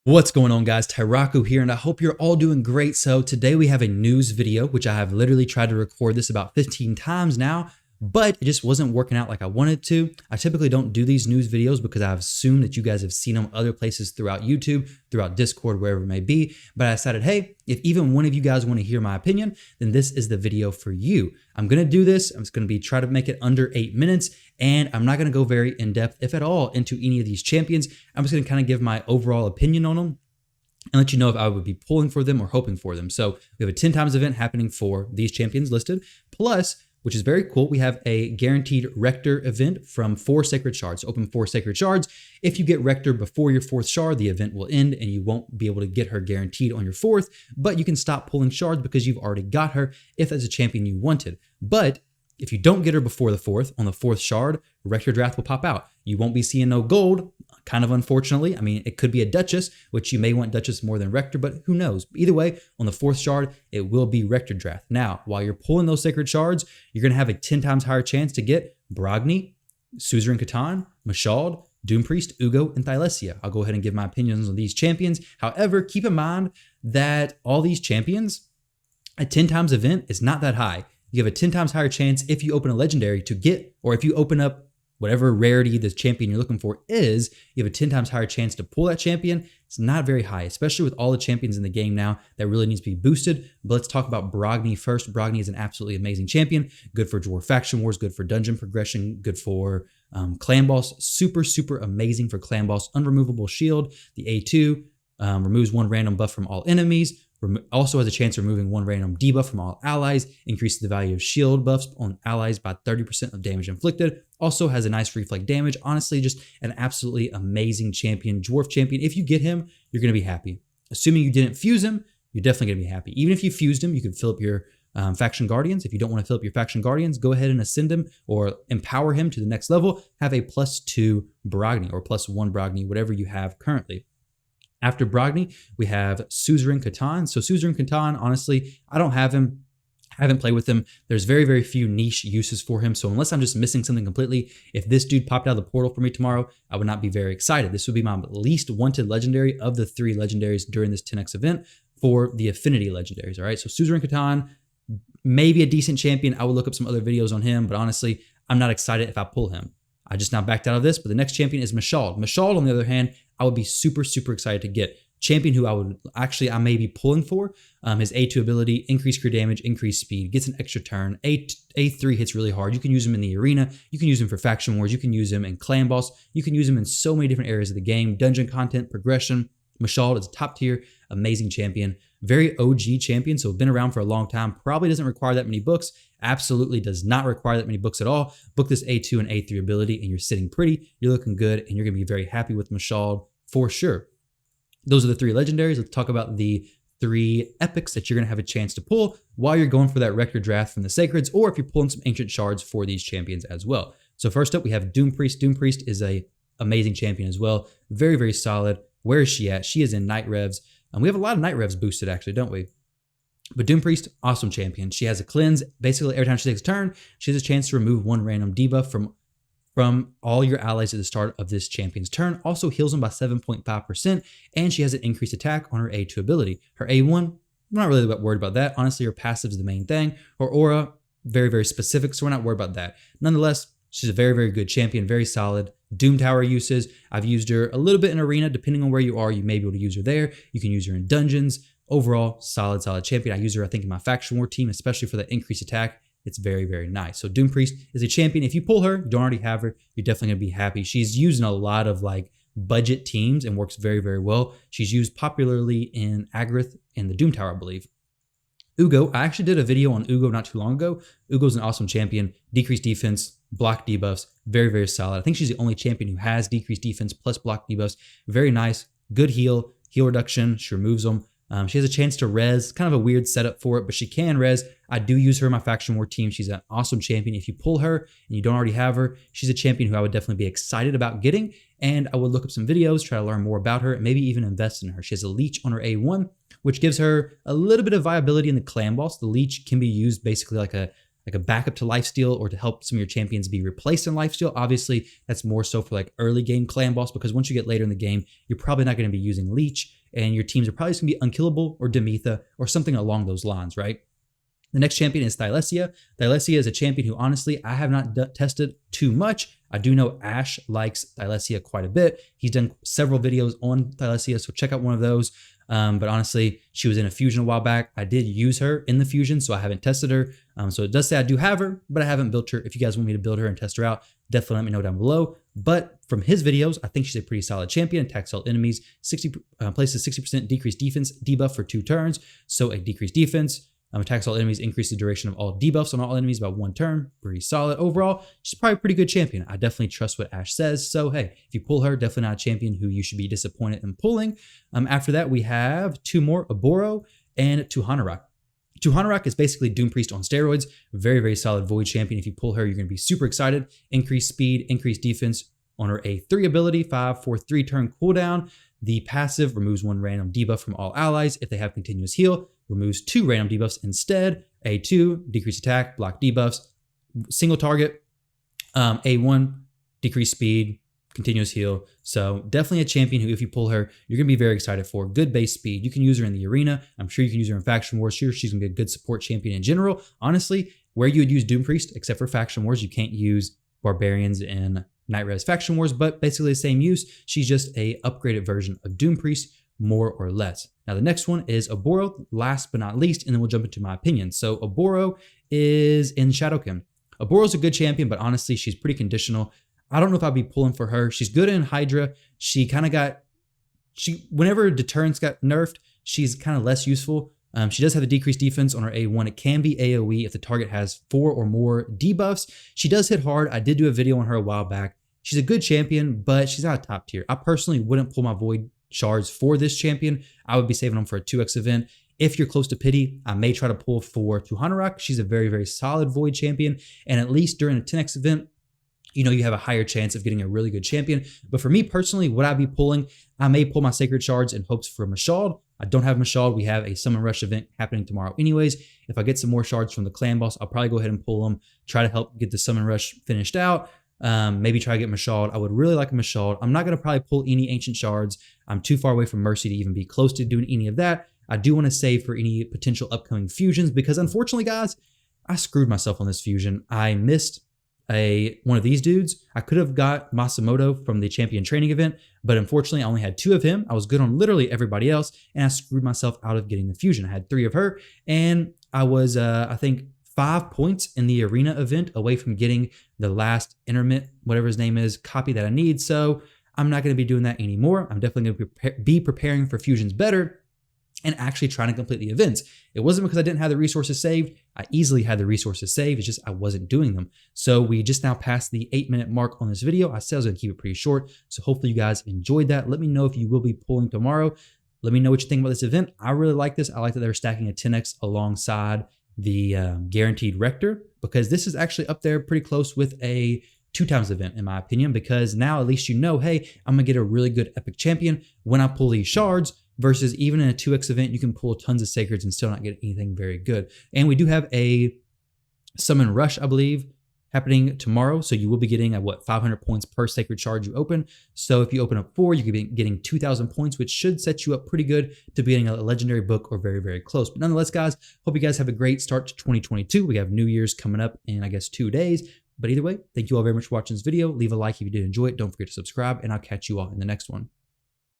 What's going on, guys? Tyrauku here, and I hope you're all doing great. So today we have a news video, which I have literally tried to record this about 15 times now, but it just wasn't working out like I wanted to. I typically don't do these news videos because I assume that you guys have seen them other places throughout YouTube, throughout Discord, wherever it may be. But I decided, hey, if even one of you guys want to hear my opinion, then this is the video for you. I'm going to do this. I'm just going to try to make it under 8 minutes, and I'm not going to go very in-depth, if at all, into any of these champions. I'm just going to kind of give my overall opinion on them and let you know if I would be pulling for them or hoping for them. So we have a 10 times event happening for these champions listed, plus, which is very cool, we have a guaranteed Rector event from 4 Sacred Shards. Open 4 Sacred Shards. If you get Rector before your 4th shard, the event will end and you won't be able to get her guaranteed on your 4th, but you can stop pulling shards because you've already got her if that's a champion you wanted. But if you don't get her before the 4th, on the 4th shard, Rector Draft will pop out. You won't be seeing no gold, kind of unfortunately. I mean, it could be a Duchess, which you may want Duchess more than Rector, but who knows? Either way, on the 4th shard, it will be Rector Draft. Now, while you're pulling those Sacred Shards, you're going to have a 10 times higher chance to get Brogni, Suzerain Catan, Mashald, Doom Priest, Ugo, and Thylesia. I'll go ahead and give my opinions on these champions. However, keep in mind that all these champions, a 10 times event is not that high. You have a 10 times higher chance if you open a legendary to get, or if you open up whatever rarity the champion you're looking for is, you have a 10 times higher chance to pull that champion. It's not very high, especially with all the champions in the game now that really needs to be boosted. But let's talk about Brogni first. Brogni is an absolutely amazing champion. Good for Dwarf Faction Wars, good for dungeon progression, good for clan boss. Super, super amazing for clan boss. Unremovable shield. The A2 removes 1 random buff from all enemies. Also has a chance of removing 1 random debuff from all allies, increases the value of shield buffs on allies by 30% of damage inflicted. Also has a nice reflect damage. Honestly, just an absolutely amazing champion, dwarf champion. If you get him, you're going to be happy. Assuming you didn't fuse him, you're definitely going to be happy. Even if you fused him, you can fill up your faction guardians. If you don't want to fill up your faction guardians, go ahead and ascend him or empower him to the next level. Have a +2 Brogni or +1 Brogni, whatever you have currently. After Brogni, we have Suzerain Catan. So Suzerain Catan, honestly, I don't have him. I haven't played with him. There's very, very few niche uses for him. So unless I'm just missing something completely, if this dude popped out of the portal for me tomorrow, I would not be very excited. This would be my least wanted legendary of the 3 legendaries during this 10x event for the affinity legendaries. All right, so Suzerain Catan, maybe a decent champion. I would look up some other videos on him, but honestly, I'm not excited if I pull him. I just now backed out of this, but the next champion is Mashald. Mashald, on the other hand, I would be super, super excited to get. Champion who I may be pulling for. His A2 ability, increase crit damage, increase speed, gets an extra turn. A3 hits really hard. You can use him in the arena. You can use him for faction wars. You can use him in clan boss. You can use him in so many different areas of the game. Dungeon content, progression. Mashald is a top tier, amazing champion. Very OG champion, so been around for a long time. Probably doesn't require that many books. Absolutely does not require that many books at all. Book this A2 and A3 ability and you're sitting pretty. You're looking good and you're going to be very happy with Mashald for sure. Those are the 3 legendaries. Let's talk about the 3 epics that you're going to have a chance to pull while you're going for that Rector Draft from the Sacreds, or if you're pulling some Ancient Shards for these champions as well. So first up, we have Doom Priest. Doom Priest is a amazing champion as well. Very, very solid. Where is she at? She is in Night Revs. And we have a lot of Night Revs boosted, actually, don't we? But Doom Priest, awesome champion. She has a cleanse. Basically, every time she takes a turn, she has a chance to remove 1 random debuff from all your allies at the start of this champion's turn. Also heals them by 7.5%, and she has an increased attack on her A2 ability. Her A1, we're not really worried about that. Honestly, her passive is the main thing. Her aura, very, very specific, so we're not worried about that. Nonetheless, she's a very, very good champion, very solid. Doom Tower uses, I've used her a little bit in arena. Depending on where you are, you may be able to use her there. You can use her in dungeons. Overall, solid, solid champion. I use her, I think, in my faction war team, especially for that increased attack. It's very, very nice. So Doom Priest is a champion. If you pull her, you don't already have her, you're definitely going to be happy. She's used in a lot of like budget teams and works very, very well. She's used popularly in Agrath and the Doom Tower, I believe. Ugo, I actually did a video on Ugo not too long ago. Ugo's an awesome champion. Decreased defense, block debuffs, very, very solid. I think she's the only champion who has decreased defense plus block debuffs. Very nice. Good heal reduction. She removes them. She has a chance to res, kind of a weird setup for it, but she can res. I do use her in my faction war team. She's an awesome champion. If you pull her and you don't already have her, she's a champion who I would definitely be excited about getting, and I would look up some videos, try to learn more about her, and maybe even invest in her. She has a leech on her A1, which gives her a little bit of viability in the clan boss. The leech can be used basically like a backup to lifesteal or to help some of your champions be replaced in lifesteal. Obviously, that's more so for like early game clan boss, because once you get later in the game, you're probably not going to be using leech. and your teams are probably just going to be Unkillable or Demetha or something along those lines, right? The next champion is Thylesia. Thylesia is a champion who honestly I have not tested too much. I do know Ash likes Thylesia quite a bit. He's done several videos on Thylesia, so check out one of those. But honestly, she was in a fusion a while back. I did use her in the fusion, so I haven't tested her. So it does say I do have her, but I haven't built her. If you guys want me to build her and test her out, definitely let me know down below. But from his videos, I think she's a pretty solid champion. Attacks all enemies, places 60% decreased defense debuff for 2 turns. So a decreased defense. Attacks all enemies, increase the duration of all debuffs on all enemies by 1 turn. Pretty solid overall. She's probably a pretty good champion. I definitely trust what Ash says. So hey, if you pull her, definitely not a champion who you should be disappointed in pulling. After that, we have 2 more, Oboro and Tuhanarak. Tuhanarak is basically Doom Priest on steroids. Very, very solid Void champion. If you pull her, you're going to be super excited. Increased speed, increased defense on her A3 ability, 5 for 3 turn cooldown. The passive removes 1 random debuff from all allies. If they have continuous heal, removes 2 random debuffs instead. A2, decreased attack, block debuffs, single target. A1, decreased speed, continuous heal. So definitely a champion who, if you pull her, you're going to be very excited for. Good base speed. You can use her in the arena. I'm sure you can use her in Faction Wars. Sure, she's going to be a good support champion in general. Honestly, where you would use Doom Priest, except for Faction Wars, you can't use Barbarians in Night Res Faction Wars, but basically the same use. She's just a upgraded version of Doom Priest, more or less. Now the next one is Oboro, last but not least, and then we'll jump into my opinion. So Oboro is in Shadowkin. Oboro's a good champion, but honestly, she's pretty conditional. I don't know if I'd be pulling for her. She's good in Hydra. She kind of whenever Deterrence got nerfed, she's kind of less useful. She does have a decreased defense on her A1. It can be AoE if the target has 4 or more debuffs. She does hit hard. I did do a video on her a while back. She's a good champion, but she's not a top tier. I personally wouldn't pull my Void shards for this champion. I would be saving them for a 2x event. If you're close to pity, I may try to pull for Tuhanarak. She's a very, very solid Void champion. And at least during a 10x event, you have a higher chance of getting a really good champion. But for me personally, what I'd be pulling, I may pull my Sacred Shards in hopes for Mashald. I don't have Mashald. We have a Summon Rush event happening tomorrow anyways. If I get some more shards from the clan boss, I'll probably go ahead and pull them, try to help get the Summon Rush finished out. Maybe try to get Mashald. I would really like a Mashald. I'm not going to probably pull any Ancient Shards. I'm too far away from Mercy to even be close to doing any of that. I do want to save for any potential upcoming fusions because unfortunately, guys, I screwed myself on this fusion. I missed one of these dudes. I could have got Masamoto from the champion training event, but unfortunately I only had 2 of him. I was good on literally everybody else, and I screwed myself out of getting the fusion. I had 3 of her, and I was, I think, 5 points in the arena event away from getting the last intermit, whatever his name is, copy that I need. So I'm not going to be doing that anymore. I'm definitely going to be preparing for fusions better and actually trying to complete the events. It wasn't because I didn't have the resources saved. I easily had the resources saved. It's just I wasn't doing them. So we just now passed the 8-minute mark on this video. I said I was going to keep it pretty short. So hopefully you guys enjoyed that. Let me know if you will be pulling tomorrow. Let me know what you think about this event. I really like this. I like that they're stacking a 10x alongside the guaranteed Rector, because this is actually up there pretty close with a 2x event in my opinion, because now at least hey, I'm going to get a really good epic champion when I pull these shards. Versus even in a 2x event, you can pull tons of Sacreds and still not get anything very good. And we do have a Summon Rush, I believe, happening tomorrow. So you will be getting 500 points per Sacred Shard you open. So if you open up 4, you could be getting 2,000 points, which should set you up pretty good to be getting a legendary book or very, very close. But nonetheless, guys, hope you guys have a great start to 2022. We have New Year's coming up in, I guess, 2 days. But either way, thank you all very much for watching this video. Leave a like if you did enjoy it. Don't forget to subscribe, and I'll catch you all in the next one.